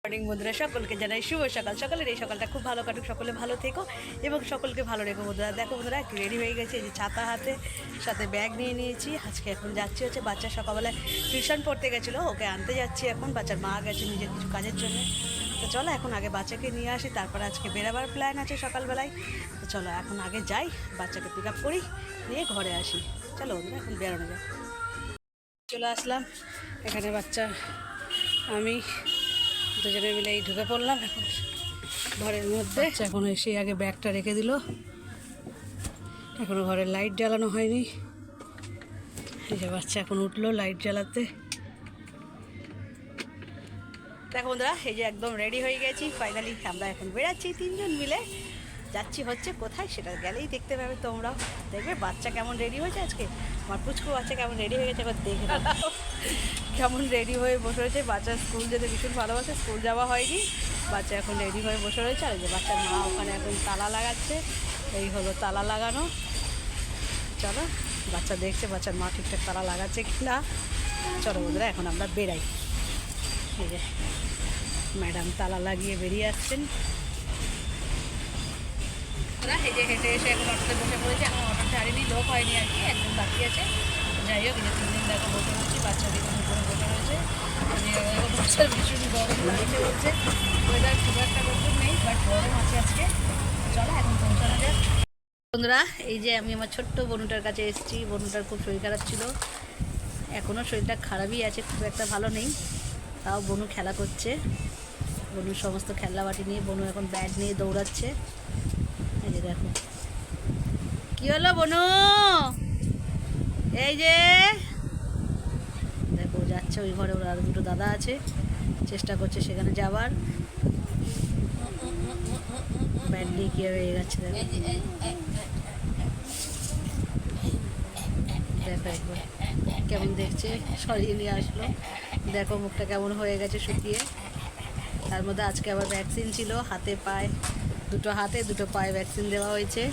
Morning বন্ধুরা, সকলকে জানাই শুভ সকাল। সকালের এই সকালটা খুব ভালো কাটুক, সকলে ভালো থেকো এবং সকলকে ভালো রেখো। বন্ধুরা দেখো, বন্ধুরা একটু রেডি হয়ে গেছে, এই যে ছাতা হাতে, সাথে ব্যাগ নিয়ে নিয়েছি। আজকে এখন যাচ্ছি হচ্ছে বাচ্চা সকালবেলায় টিউশন পড়তে গেছিলো, ওকে আনতে যাচ্ছি। এখন বাচ্চার মা গেছে নিজের কিছু কাজের জন্য। তো চলো এখন আগে বাচ্চাকে নিয়ে আসি, তারপরে আজকে বেরাবার প্ল্যান আছে সকালবেলায়। তো চলো এখন আগে যাই, বাচ্চাকে পিক আপ করি, নিয়ে ঘরে আসি। চলো বন্ধুরা এখন বেরোনো যায়। চলে আসলাম এখানে, বাচ্চা আমি দুজনে মিলে ঢুকে পড়লাম এখন ঘরের মধ্যে। এখন এসে আগে ব্যাগটা রেখে দিল, এখনও ঘরের লাইট জ্বালানো হয়নি। এই যে বাচ্চা এখন উঠলো লাইট জ্বালাতে। দেখো বন্ধুরা, এই যে একদম রেডি হয়ে গেছি ফাইনালি। আমরা এখন বেরাচ্ছি তিনজন মিলে, যাচ্ছি হচ্ছে কোথায় সেটা গেলেই দেখতে পাবে তোমরাও। দেখবে বাচ্চা কেমন রেডি হয়েছে আজকে, আমার পুচকু বাচ্চা কেমন রেডি হয়ে গেছে, এবার দেখে নাও কেমন রেডি হয়ে বসে রয়েছে। বাচ্চা স্কুল যেতে ভীষণ ভালোবাসে, স্কুল যাওয়া হয়নি, বাচ্চা এখন রেডি হয়ে বসে রয়েছে। আর যে বাচ্চার মা ওখানে এখন তালা লাগাচ্ছে, এই হলো তালা লাগানো। চলো বাচ্চা দেখছে বাচ্চার মা ঠিকঠাক তালা লাগাচ্ছে কি না। চলো বন্ধুরা এখন আমরা বেরাই। এই যে ম্যাডাম তালা লাগিয়ে বেরিয়ে আসছেন। এই যে হেঁটে এসে এখন অটোতে বসে পড়েছি, এখন অটো ছাড়িনি, লোক হয়নি আর কি, একদম বাকি আছে। যাই হোক, এই যে 3 দিন দেখো বসে রয়েছি, বাচ্চা দিকে উপরে বসে রয়েছে। বাচ্চার ভীষণ গরম লাগছে, বলছে ওয়েদার খুব একটা গরম নেই, বাট গরম আছে আজকে। চলো এখন পৌঁছানো যাক। বন্ধুরা এই যে আমি আমার ছোট্ট বনুটার কাছে এসেছি। বনুটার খুব শরীর খারাপ ছিল, এখনও শরীরটা খারাপই আছে, খুব একটা ভালো নেই। তাও বনু খেলা করছে, বনুর সমস্ত খেলনাবাটি নিয়ে বনু এখন ব্যাট নিয়ে দৌড়াচ্ছে। এই যে দেখো কি হলো বনু, এই যে দেখো যাচ্ছে ওই ঘরে, ওর আরো দুটো দাদা আছে, চেষ্টা করছে সেখানে যাবার। ব্যাট নিয়ে কীভাবে এগাচ্ছে দেখো, দেখো একবার কেমন দেখছে, সরিয়ে নিয়ে আসলো। দেখো মুখটা কেমন হয়ে গেছে শুকিয়ে। তার মধ্যে আজকে আবার ভ্যাকসিন ছিল, হাতে পায়ে, দুটো হাতে দুটো পায়ে ভ্যাকসিন দেওয়া হয়েছে।